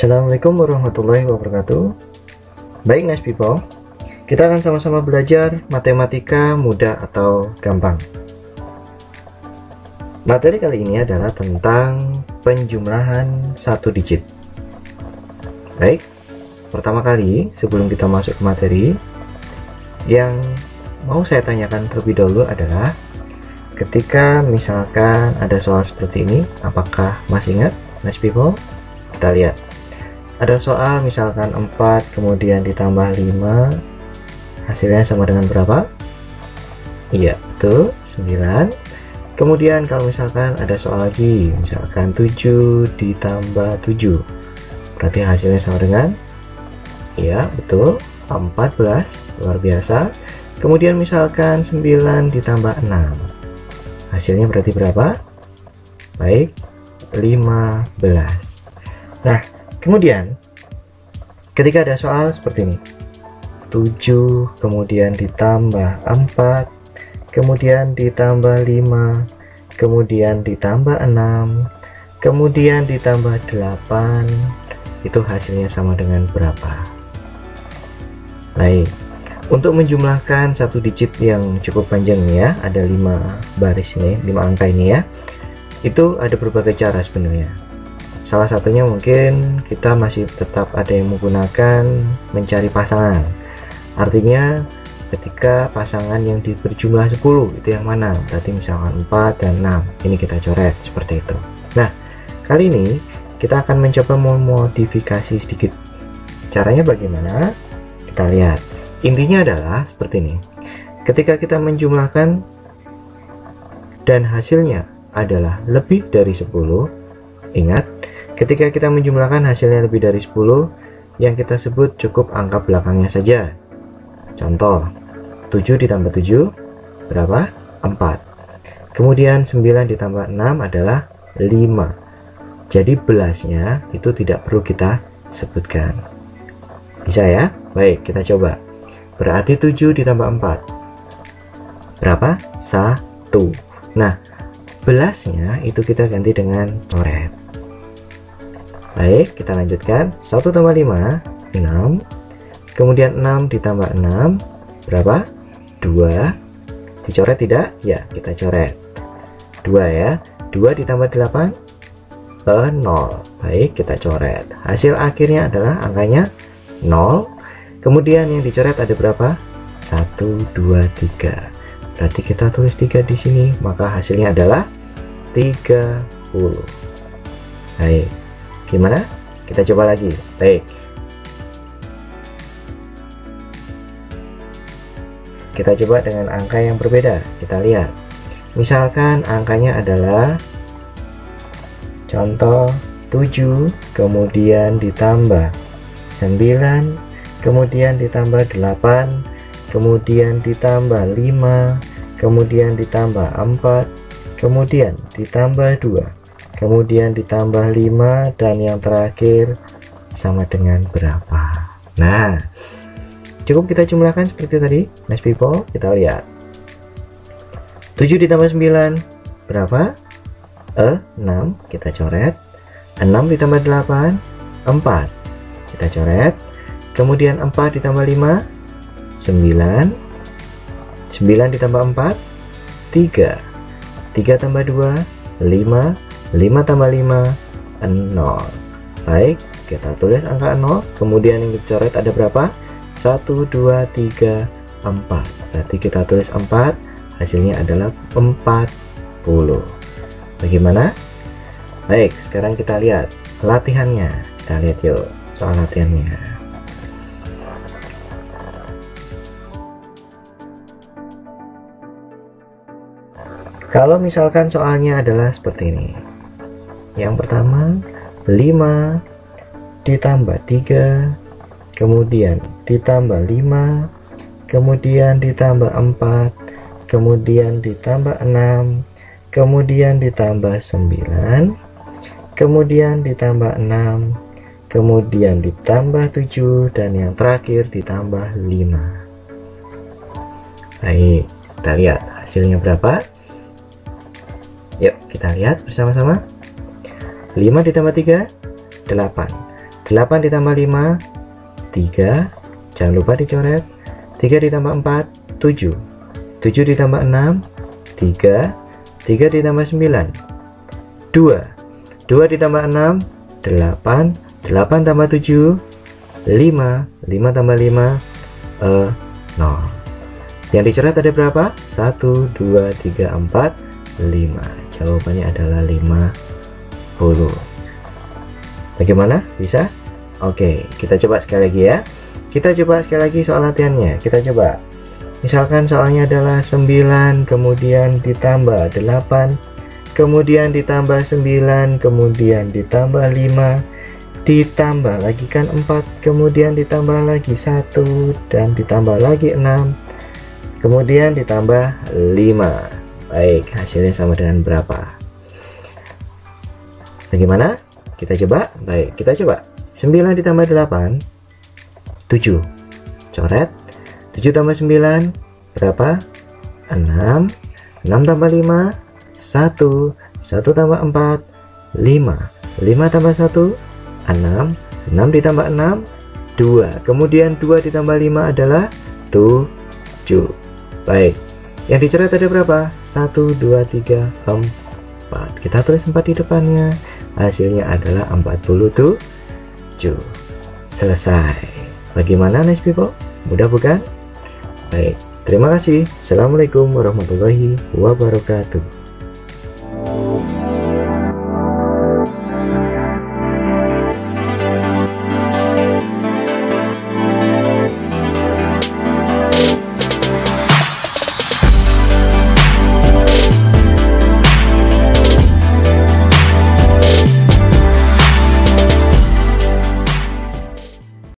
Assalamualaikum warahmatullahi wabarakatuh. Baik nice people, kita akan sama-sama belajar matematika mudah atau gampang. Materi kali ini adalah tentang penjumlahan satu digit. Baik, pertama kali sebelum kita masuk ke materi, yang mau saya tanyakan terlebih dahulu adalah ketika misalkan ada soal seperti ini, apakah masih ingat nice people? Kita lihat. Ada soal misalkan 4 kemudian ditambah 5, hasilnya sama dengan berapa? Iya, betul, 9. Kemudian kalau misalkan ada soal lagi, misalkan 7 ditambah 7, berarti hasilnya sama dengan? Iya, betul, 14, luar biasa. Kemudian misalkan 9 ditambah 6, hasilnya berarti berapa? Baik, 15. Nah, kemudian ketika ada soal seperti ini, 7 kemudian ditambah 4, kemudian ditambah 5, kemudian ditambah 6, kemudian ditambah 8, itu hasilnya sama dengan berapa? Baik, untuk menjumlahkan satu digit yang cukup panjang ya, ada 5 baris ini, 5 angka ini ya, itu ada berbagai cara sebenarnya. Salah satunya mungkin kita masih tetap ada yang menggunakan mencari pasangan. Artinya ketika pasangan yang berjumlah 10 itu yang mana? Berarti misalkan 4 dan 6. Ini kita coret seperti itu. Nah, kali ini kita akan mencoba memodifikasi sedikit. Caranya bagaimana? Kita lihat. Intinya adalah seperti ini. Ketika kita menjumlahkan dan hasilnya adalah lebih dari 10, ingat, ketika kita menjumlahkan hasilnya lebih dari 10, yang kita sebut cukup angka belakangnya saja. Contoh, 7 ditambah 7 berapa? 4. Kemudian 9 ditambah 6 adalah 5. Jadi belasnya itu tidak perlu kita sebutkan. Bisa ya? Baik, kita coba. Berarti 7 ditambah 4 berapa? 1. Nah, belasnya itu kita ganti dengan coret. Baik, kita lanjutkan. 1 tambah 5, 6. Kemudian 6 ditambah 6, berapa? 2. Dicoret tidak? Ya, kita coret. 2 ya. 2 ditambah 8, 0. Baik, kita coret. Hasil akhirnya adalah angkanya 0. Kemudian yang dicoret ada berapa? 1, 2, 3. Berarti kita tulis 3 di sini, maka hasilnya adalah 30. Baik. Gimana? Kita coba lagi. Baik. Kita coba dengan angka yang berbeda. Kita lihat. Misalkan angkanya adalah contoh 7, kemudian ditambah 9, kemudian ditambah 8, kemudian ditambah 5, kemudian ditambah 4, kemudian ditambah 2. Kemudian ditambah 5 dan yang terakhir sama dengan berapa? Nah, cukup kita jumlahkan seperti tadi, nice people. Kita lihat. 7 ditambah 9 berapa? 6, kita coret. 6 ditambah 8, 4, kita coret. Kemudian 4 ditambah 5, 9. 9 ditambah 4, 3. 3 tambah 2, 5. 5 tambah 5, 0. Baik, kita tulis angka 0. Kemudian yang dicoret ada berapa? 1, 2, 3, 4. Berarti kita tulis 4. Hasilnya adalah 40. Bagaimana? Baik, sekarang kita lihat latihannya. Kita lihat yuk soal latihannya. Kalau misalkan soalnya adalah seperti ini. Yang pertama, 5 ditambah 3, kemudian ditambah 5, kemudian ditambah 4, kemudian ditambah 6, kemudian ditambah 9, kemudian ditambah 6, kemudian ditambah 7, dan yang terakhir ditambah 5. Baik, kita lihat hasilnya berapa. Yuk kita lihat bersama-sama. 5 ditambah 3, 8. 8 ditambah 5, 3. Jangan lupa dicoret. 3 ditambah 4, 7. 7 ditambah 6, 3. 3 ditambah 9, 2. 2 ditambah 6, 8. 8 tambah 7, 5. 5 tambah 5, 0. Yang dicoret ada berapa? 1, 2, 3, 4, 5. Jawabannya adalah 50. Bagaimana? Bisa? Oke, kita coba sekali lagi ya. Kita coba sekali lagi soal latihannya. Kita coba. Misalkan soalnya adalah 9, kemudian ditambah 8, kemudian ditambah 9, kemudian ditambah 5, ditambah lagi kan 4, kemudian ditambah lagi 1, dan ditambah lagi 6, kemudian ditambah 5. Baik, hasilnya sama dengan berapa? Bagaimana? Kita coba. Baik, kita coba. 9 ditambah 8, 7. Coret. 7 tambah 9 berapa? 6. 6 tambah 5, 1. 1 tambah 4, 5. 5 tambah 1, 6. 6 ditambah 6, 2. Kemudian 2 ditambah 5 adalah 7. Baik, yang dicoret ada berapa? 1, 2, 3, 4. Kita tulis 4 di depannya. Hasilnya adalah 47. Selesai. Bagaimana nice people? Mudah bukan? Baik, terima kasih. Assalamualaikum warahmatullahi wabarakatuh.